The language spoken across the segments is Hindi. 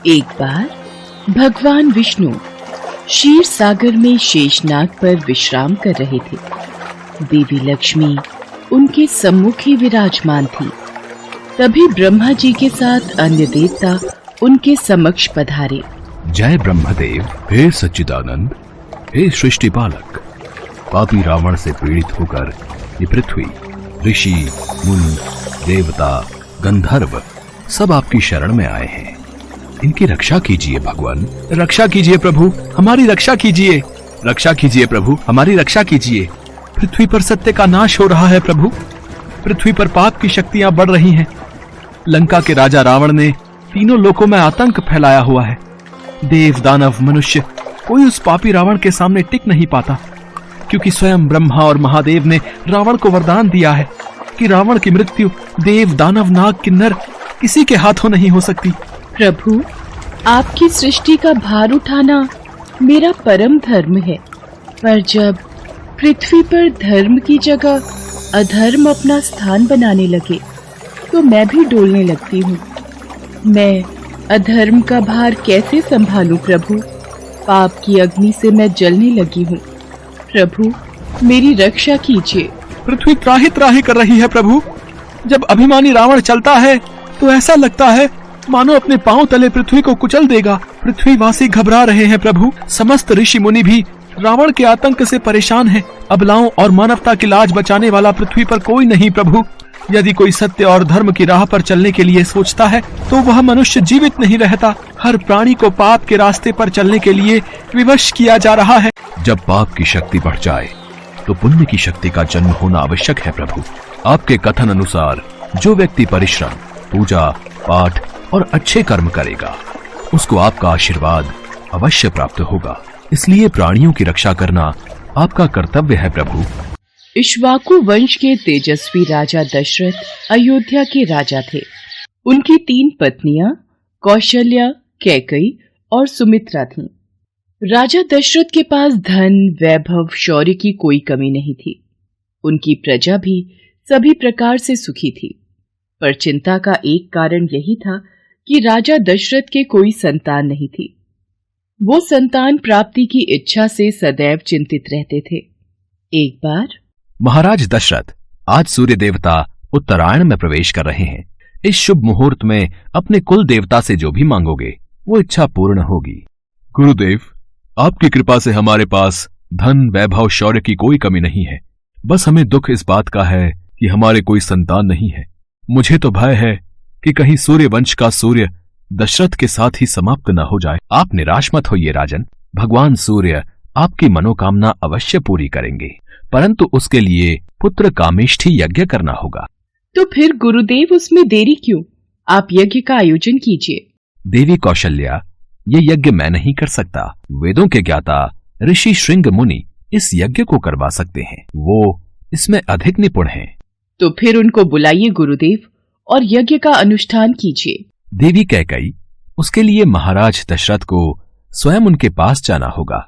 एक बार भगवान विष्णु क्षीर सागर में शेषनाग पर विश्राम कर रहे थे। देवी लक्ष्मी उनके सम्मुख ही विराजमान थी। तभी ब्रह्मा जी के साथ अन्य देवता उनके समक्ष पधारे। जय ब्रह्मदेव, हे सच्चिदानंद, हे सृष्टि पालक। पापी रावण से पीड़ित होकर ये पृथ्वी, ऋषि, मुनि, देवता, गंधर्व सब आपकी शरण में आए हैं। इनकी रक्षा कीजिए भगवान। रक्षा कीजिए प्रभु, हमारी रक्षा कीजिए। रक्षा कीजिए प्रभु, हमारी रक्षा कीजिए। पृथ्वी पर सत्य का नाश हो रहा है प्रभु। पृथ्वी पर पाप की शक्तियां बढ़ रही हैं। लंका के राजा रावण ने तीनों लोकों में आतंक फैलाया हुआ है। देव, दानव, मनुष्य कोई उस पापी रावण के सामने टिक नहीं पाता, क्योंकि स्वयं ब्रह्मा और महादेव ने रावण को वरदान दिया है कि रावण की मृत्यु देव, दानव, नाग, किन्नर किसी के हाथों नहीं हो सकती। प्रभु, आपकी सृष्टि का भार उठाना मेरा परम धर्म है, पर जब पृथ्वी पर धर्म की जगह अधर्म अपना स्थान बनाने लगे तो मैं भी डोलने लगती हूँ। मैं अधर्म का भार कैसे संभालूं प्रभु? पाप की अग्नि से मैं जलने लगी हूँ। प्रभु, मेरी रक्षा कीजिए। पृथ्वी त्राहि त्राहि कर रही है प्रभु। जब अभिमानी रावण चलता है तो ऐसा लगता है मानो अपने पांव तले पृथ्वी को कुचल देगा। पृथ्वीवासी घबरा रहे हैं प्रभु। समस्त ऋषि मुनि भी रावण के आतंक से परेशान हैं। अबलाओं और मानवता की लाज बचाने वाला पृथ्वी पर कोई नहीं प्रभु। यदि कोई सत्य और धर्म की राह पर चलने के लिए सोचता है तो वह मनुष्य जीवित नहीं रहता। हर प्राणी को पाप के रास्ते पर चलने के लिए विवश किया जा रहा है। जब पाप की शक्ति बढ़ जाए तो पुण्य की शक्ति का जन्म होना आवश्यक है प्रभु। आपके कथन अनुसार जो व्यक्ति परिश्रम, पूजा, पाठ और अच्छे कर्म करेगा उसको आपका आशीर्वाद अवश्य प्राप्त होगा। इसलिए प्राणियों की रक्षा करना आपका कर्तव्य है प्रभु। इक्ष्वाकु वंश के तेजस्वी राजा दशरथ अयोध्या के राजा थे। उनकी 3 पत्नियां कौशल्या, कैकेयी और सुमित्रा थीं। राजा दशरथ के पास धन, वैभव, शौर्य की कोई कमी नहीं थी। उनकी प्रजा भी सभी प्रकार से सुखी थी, पर चिंता का एक कारण यही था कि राजा दशरथ के कोई संतान नहीं थी। वो संतान प्राप्ति की इच्छा से सदैव चिंतित रहते थे। एक बार, महाराज दशरथ, आज सूर्य देवता उत्तरायण में प्रवेश कर रहे हैं। इस शुभ मुहूर्त में अपने कुल देवता से जो भी मांगोगे वो इच्छा पूर्ण होगी। गुरुदेव, आपकी कृपा से हमारे पास धन, वैभव, शौर्य की कोई कमी नहीं है। बस हमें दुख इस बात का है कि हमारे कोई संतान नहीं है। मुझे तो भय है कि कहीं सूर्य वंश का सूर्य दशरथ के साथ ही समाप्त न हो जाए। आप निराश मत होइए राजन। भगवान सूर्य आपकी मनोकामना अवश्य पूरी करेंगे, परंतु उसके लिए पुत्र कामेष्ठी यज्ञ करना होगा। तो फिर गुरुदेव, उसमें देरी क्यों? आप यज्ञ का आयोजन कीजिए। देवी कौशल्या, ये यज्ञ मैं नहीं कर सकता। वेदों के ज्ञाता ऋषि श्रृंग मुनि इस यज्ञ को करवा सकते हैं। वो इसमें अधिक निपुण हैं। तो फिर उनको बुलाइए गुरुदेव और यज्ञ का अनुष्ठान कीजिए। देवी कैकेयी, उसके लिए महाराज दशरथ को स्वयं उनके पास जाना होगा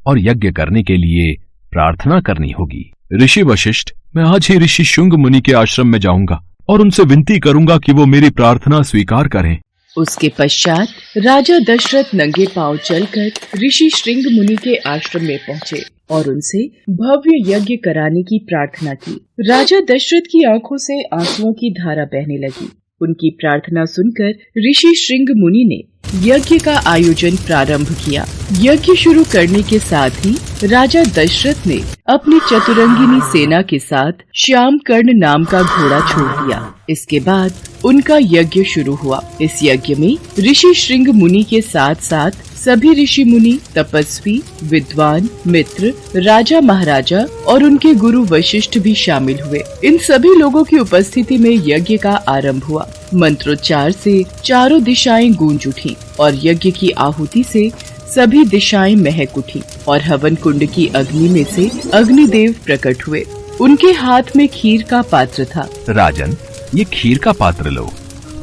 और यज्ञ करने के लिए प्रार्थना करनी होगी। ऋषि वशिष्ठ, मैं आज ही ऋषि शुंग मुनि के आश्रम में जाऊंगा और उनसे विनती करूंगा कि वो मेरी प्रार्थना स्वीकार करें। उसके पश्चात राजा दशरथ नंगे पांव चलकर ऋषि श्रृंग मुनि के आश्रम में पहुंचे और उनसे भव्य यज्ञ कराने की प्रार्थना की। राजा दशरथ की आंखों से आंसुओं की धारा बहने लगी। उनकी प्रार्थना सुनकर ऋषि श्रृंग मुनि ने यज्ञ का आयोजन प्रारंभ किया। यज्ञ शुरू करने के साथ ही राजा दशरथ ने अपनी चतुरंगिनी सेना के साथ श्याम कर्ण नाम का घोड़ा छोड़ दिया। इसके बाद उनका यज्ञ शुरू हुआ। इस यज्ञ में ऋषि श्रृंग मुनि के साथ साथ सभी ऋषि मुनि, तपस्वी, विद्वान, मित्र, राजा महाराजा और उनके गुरु वशिष्ठ भी शामिल हुए। इन सभी लोगों की उपस्थिति में यज्ञ का आरंभ हुआ। मंत्रोच्चार से चारों दिशाएं गूंज उठी और यज्ञ की आहुति से सभी दिशाएं महक उठी और हवन कुंड की अग्नि में से अग्निदेव प्रकट हुए। उनके हाथ में खीर का पात्र था। राजन, ये खीर का पात्र लो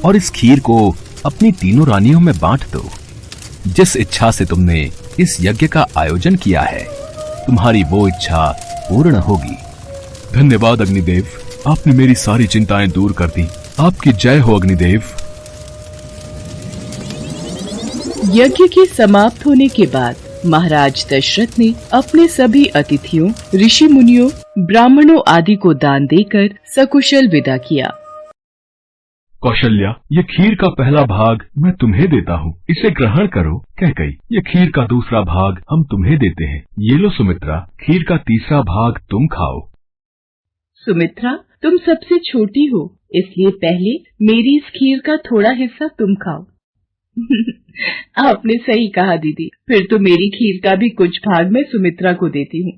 और इस खीर को अपनी तीनों रानियों में बांट दो। जिस इच्छा से तुमने इस यज्ञ का आयोजन किया है, तुम्हारी वो इच्छा पूर्ण होगी। धन्यवाद अग्निदेव, आपने मेरी सारी चिंताएं दूर कर दी। आपकी जय हो अग्निदेव। यज्ञ के समाप्त होने के बाद महाराज दशरथ ने अपने सभी अतिथियों, ऋषि मुनियों, ब्राह्मणों आदि को दान देकर सकुशल विदा किया। कौशल्या, ये खीर का पहला भाग मैं तुम्हें देता हूँ, इसे ग्रहण करो। कैकई, ये खीर का दूसरा भाग हम तुम्हें देते हैं। ये लो सुमित्रा, खीर का तीसरा भाग तुम खाओ। सुमित्रा, तुम सबसे छोटी हो, इसलिए पहले मेरी इस खीर का थोड़ा हिस्सा तुम खाओ। आपने सही कहा दीदी, फिर तो मेरी खीर का भी कुछ भाग मैं सुमित्रा को देती हूँ।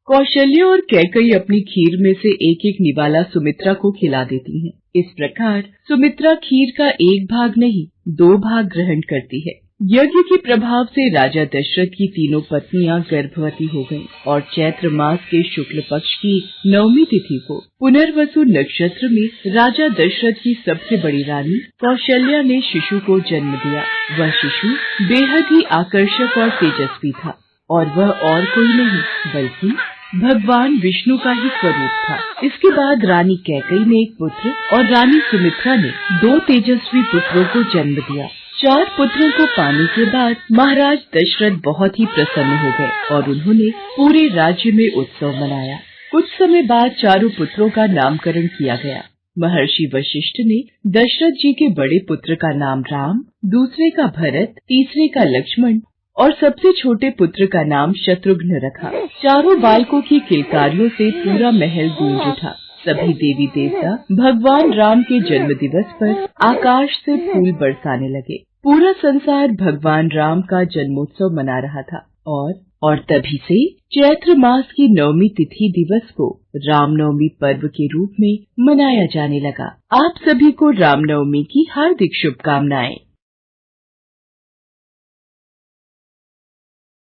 कौशल्य और कैकई अपनी खीर में से एक एक निवाला सुमित्रा को खिला देती हैं। इस प्रकार सुमित्रा खीर का एक भाग नहीं, 2 भाग ग्रहण करती है। यज्ञ के प्रभाव से राजा दशरथ की तीनों पत्नियां गर्भवती हो गईं और चैत्र मास के शुक्ल पक्ष की 9वीं तिथि को पुनर्वसु नक्षत्र में राजा दशरथ की सबसे बड़ी रानी कौशल्या ने शिशु को जन्म दिया। वह शिशु बेहद ही आकर्षक और तेजस्वी था और वह और कोई नहीं बल्कि भगवान विष्णु का ही स्वरूप था। इसके बाद रानी कैकई ने एक पुत्र और रानी सुमित्रा ने 2 तेजस्वी पुत्रों को जन्म दिया। 4 पुत्रों को पाने के बाद महाराज दशरथ बहुत ही प्रसन्न हो गए और उन्होंने पूरे राज्य में उत्सव मनाया। कुछ समय बाद चारों पुत्रों का नामकरण किया गया। महर्षि वशिष्ठ ने दशरथ जी के बड़े पुत्र का नाम राम, दूसरे का भरत, तीसरे का लक्ष्मण और सबसे छोटे पुत्र का नाम शत्रुघ्न रखा। चारों बालकों की किलकारियों से पूरा महल गूंज उठा। सभी देवी देवता भगवान राम के जन्म दिवस पर आकाश से फूल बरसाने लगे। पूरा संसार भगवान राम का जन्मोत्सव मना रहा था और तभी से चैत्र मास की 9वीं तिथि दिवस को रामनवमी पर्व के रूप में मनाया जाने लगा। आप सभी को रामनवमी की हार्दिक शुभकामनाएं।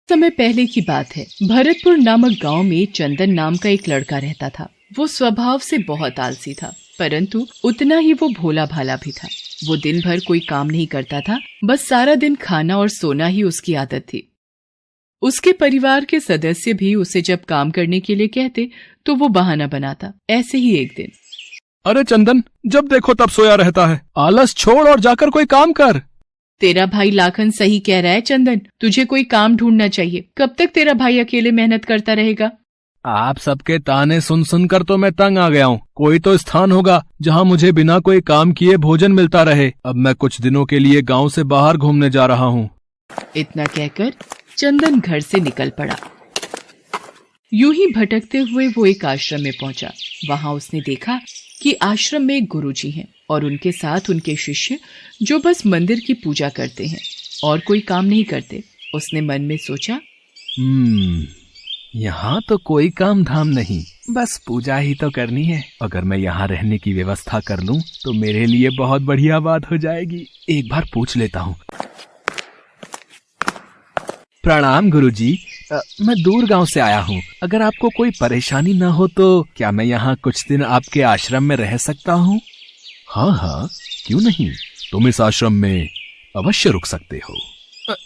समय पहले की बात है। भरतपुर नामक गांव में चंदन नाम का एक लड़का रहता था। वो स्वभाव से बहुत आलसी था, परंतु उतना ही वो भोला भाला भी था। वो दिन भर कोई काम नहीं करता था, बस सारा दिन खाना और सोना ही उसकी आदत थी। उसके परिवार के सदस्य भी उसे जब काम करने के लिए कहते तो वो बहाना बनाता। ऐसे ही एक दिन, अरे चंदन, जब देखो तब सोया रहता है, आलस छोड़ और जाकर कोई काम कर। तेरा भाई लाखन सही कह रहा है चंदन, तुझे कोई काम ढूंढना चाहिए। कब तक तेरा भाई अकेले मेहनत करता रहेगा? आप सबके ताने सुन सुनकर तो मैं तंग आ गया हूँ। कोई तो स्थान होगा जहाँ मुझे बिना कोई काम किए भोजन मिलता रहे। अब मैं कुछ दिनों के लिए गांव से बाहर घूमने जा रहा हूँ। इतना कहकर चंदन घर से निकल पड़ा। यूं ही भटकते हुए वो एक आश्रम में पहुंचा। वहां उसने देखा कि आश्रम में एक गुरुजी हैं और उनके साथ उनके शिष्य जो बस मंदिर की पूजा करते हैं और कोई काम नहीं करते। उसने मन में सोचा, यहाँ तो कोई काम धाम नहीं, बस पूजा ही तो करनी है। अगर मैं यहाँ रहने की व्यवस्था कर लूँ तो मेरे लिए बहुत बढ़िया बात हो जाएगी। एक बार पूछ लेता हूँ। प्रणाम गुरुजी, मैं दूर गांव से आया हूँ। अगर आपको कोई परेशानी न हो तो क्या मैं यहाँ कुछ दिन आपके आश्रम में रह सकता हूँ? हाँ हाँ, क्यों नहीं, तुम इस आश्रम में अवश्य रुक सकते हो।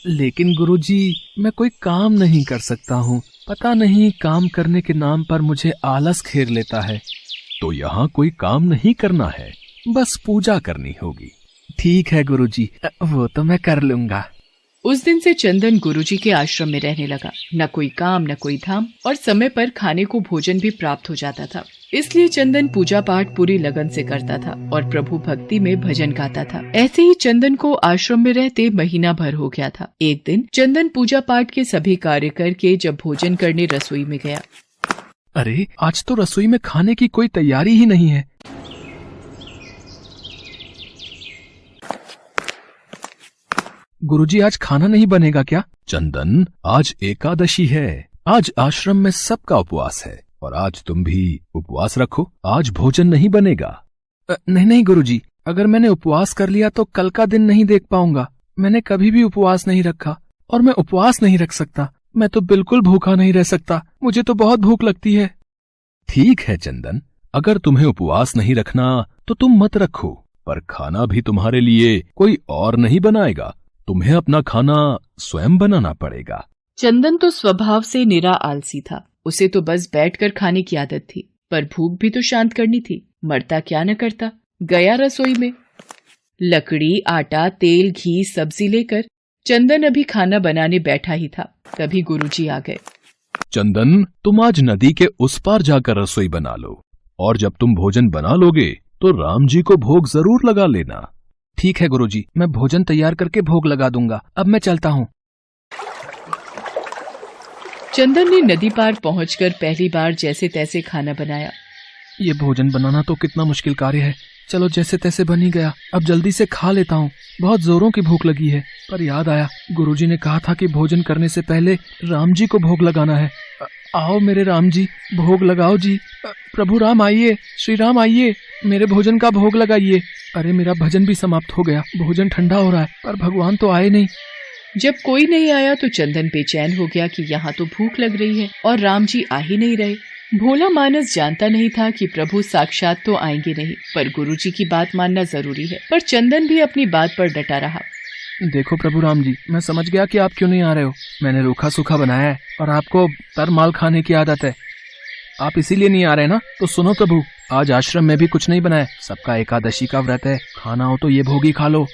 लेकिन गुरुजी, मैं कोई काम नहीं कर सकता हूँ। पता नहीं काम करने के नाम पर मुझे आलस घेर लेता है। तो यहाँ कोई काम नहीं करना है, बस पूजा करनी होगी। ठीक है गुरुजी, वो तो मैं कर लूंगा। उस दिन से चंदन गुरुजी के आश्रम में रहने लगा। न कोई काम न कोई धाम और समय पर खाने को भोजन भी प्राप्त हो जाता था। इसलिए चंदन पूजा पाठ पूरी लगन से करता था और प्रभु भक्ति में भजन गाता था। ऐसे ही चंदन को आश्रम में रहते महीना भर हो गया था। एक दिन चंदन पूजा पाठ के सभी कार्य करके जब भोजन करने रसोई में गया, अरे आज तो रसोई में खाने की कोई तैयारी ही नहीं है। गुरुजी, आज खाना नहीं बनेगा क्या? चंदन, आज एकादशी है। आज आश्रम में सबका उपवास है और आज तुम भी उपवास रखो। आज भोजन नहीं बनेगा। नहीं नहीं गुरुजी, अगर मैंने उपवास कर लिया तो कल का दिन नहीं देख पाऊंगा। मैंने कभी भी उपवास नहीं रखा और मैं उपवास नहीं रख सकता। मैं तो बिल्कुल भूखा नहीं रह सकता। मुझे तो बहुत भूख लगती है। ठीक है चंदन, अगर तुम्हें उपवास नहीं रखना तो तुम मत रखो, पर खाना भी तुम्हारे लिए कोई और नहीं बनाएगा। तुम्हें अपना खाना स्वयं बनाना पड़ेगा। चंदन तो स्वभाव से निरा आलसी था। उसे तो बस बैठकर खाने की आदत थी, पर भूख भी तो शांत करनी थी। मरता क्या न करता। गया रसोई में, लकड़ी, आटा, तेल, घी, सब्जी लेकर चंदन अभी खाना बनाने बैठा ही था, तभी गुरुजी आ गए। चंदन, तुम आज नदी के उस पार जाकर रसोई बना लो, और जब तुम भोजन बना लोगे तो राम जी को भोग जरूर लगा लेना। ठीक है गुरुजी, मैं भोजन तैयार करके भोग लगा दूंगा। अब मैं चलता हूँ। चंदन ने नदी पार पहुंचकर पहली बार जैसे तैसे खाना बनाया। ये भोजन बनाना तो कितना मुश्किल कार्य है। चलो जैसे तैसे बन ही गया, अब जल्दी से खा लेता हूँ। बहुत जोरों की भूख लगी है। पर याद आया, गुरुजी ने कहा था कि भोजन करने से पहले राम जी को भोग लगाना है। आओ मेरे राम जी, भोग लगाओ जी। प्रभु राम आइए, श्री राम आइए, मेरे भोजन का भोग लगाइए। अरे मेरा भजन भी समाप्त हो गया, भोजन ठंडा हो रहा है, पर भगवान तो आए नहीं। जब कोई नहीं आया तो चंदन बेचैन हो गया कि यहाँ तो भूख लग रही है और राम जी आ ही नहीं रहे। भोला मानस जानता नहीं था कि प्रभु साक्षात तो आएंगे नहीं, पर गुरुजी की बात मानना जरूरी है। पर चंदन भी अपनी बात पर डटा रहा। देखो प्रभु राम जी, मैं समझ गया कि आप क्यों नहीं आ रहे हो। मैंने रूखा सूखा बनाया है और आपको तर माल खाने की आदत है। आप इसीलिए नहीं आ रहे ना? तो सुनो प्रभु, आज आश्रम में भी कुछ नहीं बनाया। सबका एकादशी का व्रत है, खाना हो तो ये भोगी खा लो।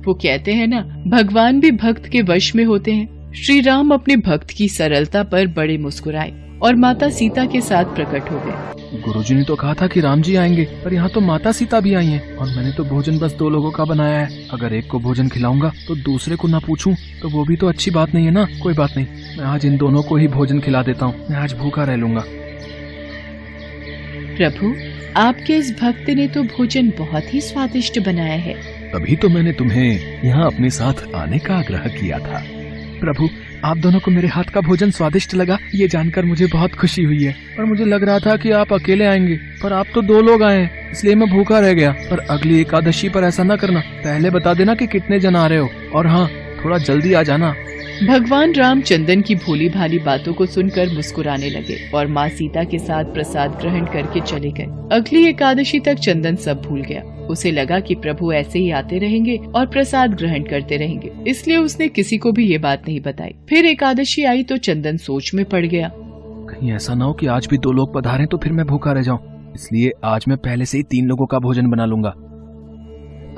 वो कहते हैं ना, भगवान भी भक्त के वश में होते हैं। श्री राम अपने भक्त की सरलता पर बड़े मुस्कुराए और माता सीता के साथ प्रकट हो गए। गुरुजी ने तो कहा था कि राम जी आएंगे, पर यहाँ तो माता सीता भी आई हैं और मैंने तो भोजन बस 2 लोगों का बनाया है। अगर एक को भोजन खिलाऊंगा तो दूसरे को ना पूछूं तो वो भी तो अच्छी बात नहीं है ना। कोई बात नहीं, मैं आज इन दोनों को ही भोजन खिला देता हूँ। मैं आज भूखा रह लूंगा। प्रभु, आपके इस भक्त ने तो भोजन बहुत ही स्वादिष्ट बनाया है। तभी तो मैंने तुम्हें यहाँ अपने साथ आने का आग्रह किया था। प्रभु, आप दोनों को मेरे हाथ का भोजन स्वादिष्ट लगा, ये जानकर मुझे बहुत खुशी हुई है। पर मुझे लग रहा था कि आप अकेले आएंगे, पर आप तो 2 लोग आए, इसलिए मैं भूखा रह गया। पर अगली एकादशी पर ऐसा न करना, पहले बता देना कि कितने जन आ रहे हो, और हाँ, थोड़ा जल्दी आ जाना। भगवान राम चंदन की भोली भाली बातों को सुनकर मुस्कुराने लगे और माँ सीता के साथ प्रसाद ग्रहण करके चले गए। अगली एकादशी तक चंदन सब भूल गया। उसे लगा कि प्रभु ऐसे ही आते रहेंगे और प्रसाद ग्रहण करते रहेंगे, इसलिए उसने किसी को भी ये बात नहीं बताई। फिर एकादशी आई तो चंदन सोच में पड़ गया। कहीं ऐसा ना हो कि आज भी 2 लोग पधारें तो फिर मैं भूखा रह जाऊं। इसलिए आज मैं पहले से ही 3 लोगों का भोजन बना लूंगा।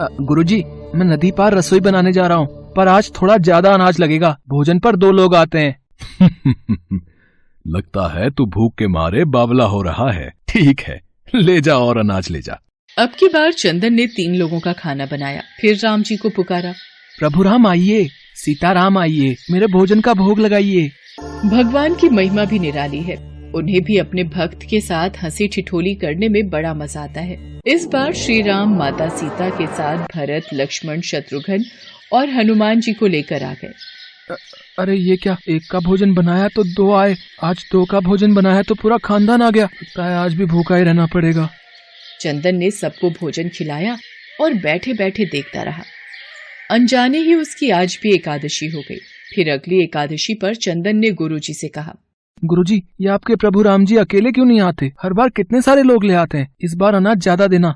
गुरुजी, मैं नदी पार रसोई बनाने जा रहा हूँ, पर आज थोड़ा ज्यादा अनाज लगेगा। भोजन पर 2 लोग आते हैं। लगता है तू भूख के मारे बावला हो रहा है। ठीक है, ले जा और अनाज ले जा। अब की बार चंदन ने 3 लोगों का खाना बनाया। फिर राम जी को पुकारा, प्रभु राम आइए, सीता राम आइए, मेरे भोजन का भोग लगाइए। भगवान की महिमा भी निराली है। उन्हें भी अपने भक्त के साथ हंसी ठिठोली करने में बड़ा मजा आता है। इस बार श्री राम माता सीता के साथ भरत, लक्ष्मण, शत्रुघ्न और हनुमान जी को लेकर आ गए। अरे ये क्या, एक का भोजन बनाया तो 2 आए, आज 2 का भोजन बनाया तो पूरा खानदान आ गया। लगता है आज भी भूखा ही रहना पड़ेगा। चंदन ने सबको भोजन खिलाया और बैठे बैठे देखता रहा। अनजाने ही उसकी आज भी एकादशी हो गई। फिर अगली एकादशी पर चंदन ने गुरुजी से कहा, गुरुजी, ये आपके प्रभु राम जी अकेले क्यों नहीं आते? हर बार कितने सारे लोग ले आते हैं, इस बार अनाज ज्यादा देना।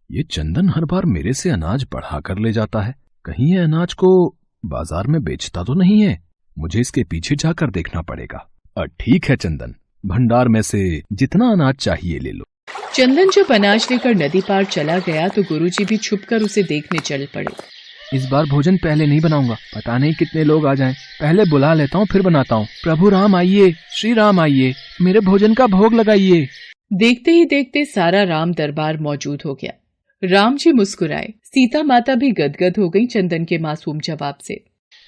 ये चंदन हर बार मेरे से अनाज बढ़ा कर ले जाता है। कहीं ये अनाज को बाजार में बेचता तो नहीं है। मुझे इसके पीछे जाकर देखना पड़ेगा। ठीक है चंदन, भंडार में से जितना अनाज चाहिए ले लो। चंदन जब अनाज लेकर नदी पार चला गया तो गुरुजी भी छुपकर उसे देखने चल पड़े। इस बार भोजन पहले नहीं बनाऊंगा, पता नहीं कितने लोग आ जाएं। पहले बुला लेता हूँ, फिर बनाता हूँ। प्रभु राम आइए, श्री राम आइए, मेरे भोजन का भोग लगाइए। देखते ही देखते सारा राम दरबार मौजूद हो गया। राम जी मुस्कुराए। सीता माता भी गदगद हो गई चंदन के मासूम जवाब से।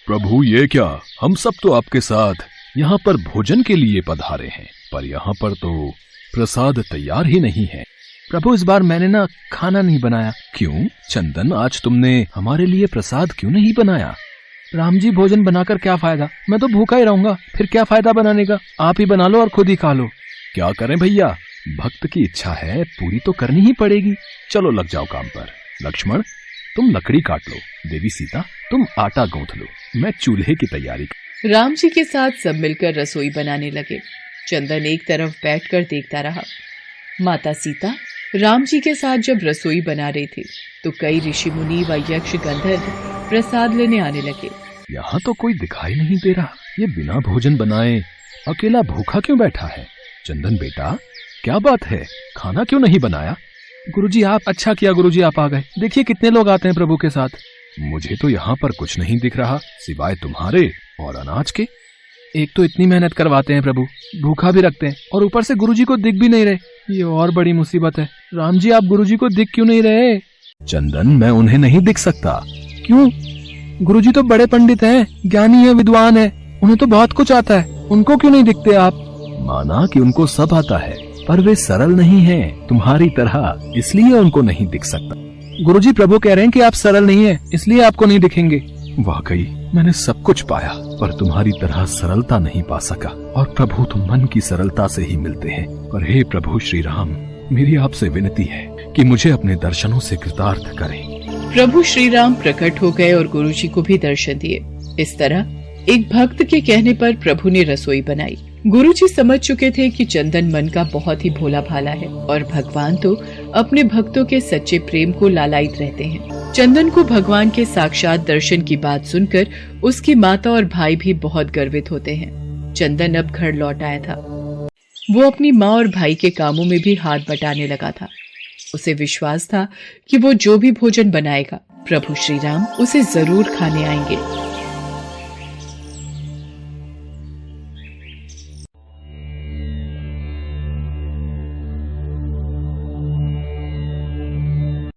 प्रभु ये क्या, हम सब तो आपके साथ यहाँ पर भोजन के लिए पधारे हैं, पर यहाँ पर तो प्रसाद तैयार ही नहीं है। प्रभु, इस बार मैंने ना खाना नहीं बनाया। क्यों चंदन, आज तुमने हमारे लिए प्रसाद क्यों नहीं बनाया? राम जी, भोजन बनाकर क्या फायदा, मैं तो भूखा ही रहूंगा। फिर क्या फायदा बनाने का, आप ही बना लो और खुद ही खा लो। क्या करें भैया, भक्त की इच्छा है, पूरी तो करनी ही पड़ेगी। चलो लग जाओ काम पर। लक्ष्मण, तुम लकड़ी काट लो। देवी सीता, तुम आटा गूंथ लो। मैं चूल्हे की तैयारी। राम जी के साथ सब मिलकर रसोई बनाने लगे। चंदन एक तरफ बैठकर देखता रहा। माता सीता राम जी के साथ जब रसोई बना रही थी तो कई ऋषि मुनि व यक्ष गंधर्व प्रसाद लेने आने लगे। यहाँ तो कोई दिखाई नहीं दे रहा। ये बिना भोजन बनाए अकेला भूखा क्यों बैठा है? चंदन बेटा, क्या बात है, खाना क्यों नहीं बनाया? गुरुजी, आप अच्छा किया, गुरुजी आप आ गए। देखिए कितने लोग आते हैं प्रभु के साथ। मुझे तो यहाँ पर कुछ नहीं दिख रहा सिवाय तुम्हारे और अनाज के। एक तो इतनी मेहनत करवाते हैं प्रभु, भूखा भी रखते हैं और ऊपर से गुरुजी को दिख भी नहीं रहे। ये और बड़ी मुसीबत है। राम जी, आप गुरुजी को दिख क्यों नहीं रहे? चंदन, मैं उन्हें नहीं दिख सकता। क्यों? गुरुजी तो बड़े पंडित हैं, ज्ञानी है, विद्वान है, उन्हें तो बहुत कुछ आता है, उनको क्यों नहीं दिखते आप? माना कि उनको सब आता है, पर वे सरल नहीं हैं तुम्हारी तरह, इसलिए उनको नहीं दिख सकता। गुरुजी, प्रभु कह रहे हैं कि आप सरल नहीं हैं, इसलिए आपको नहीं दिखेंगे। वाकई मैंने सब कुछ पाया, पर तुम्हारी तरह सरलता नहीं पा सका। और प्रभु, तुम मन की सरलता से ही मिलते हैं। पर हे प्रभु श्री राम, मेरी आपसे विनती है कि मुझे अपने दर्शनों से कृतार्थ करें। प्रभु श्री राम प्रकट हो गए और गुरुजी को भी दर्शन दिए। इस तरह एक भक्त के कहने पर प्रभु ने रसोई बनाई। गुरुजी समझ चुके थे कि चंदन मन का बहुत ही भोला भाला है और भगवान तो अपने भक्तों के सच्चे प्रेम को लालायित रहते हैं। चंदन को भगवान के साक्षात दर्शन की बात सुनकर उसकी माता और भाई भी बहुत गर्वित होते हैं। चंदन अब घर लौट आया था। वो अपनी माँ और भाई के कामों में भी हाथ बटाने लगा था। उसे विश्वास था कि वो जो भी भोजन बनाएगा प्रभु श्री राम उसे जरूर खाने आएंगे।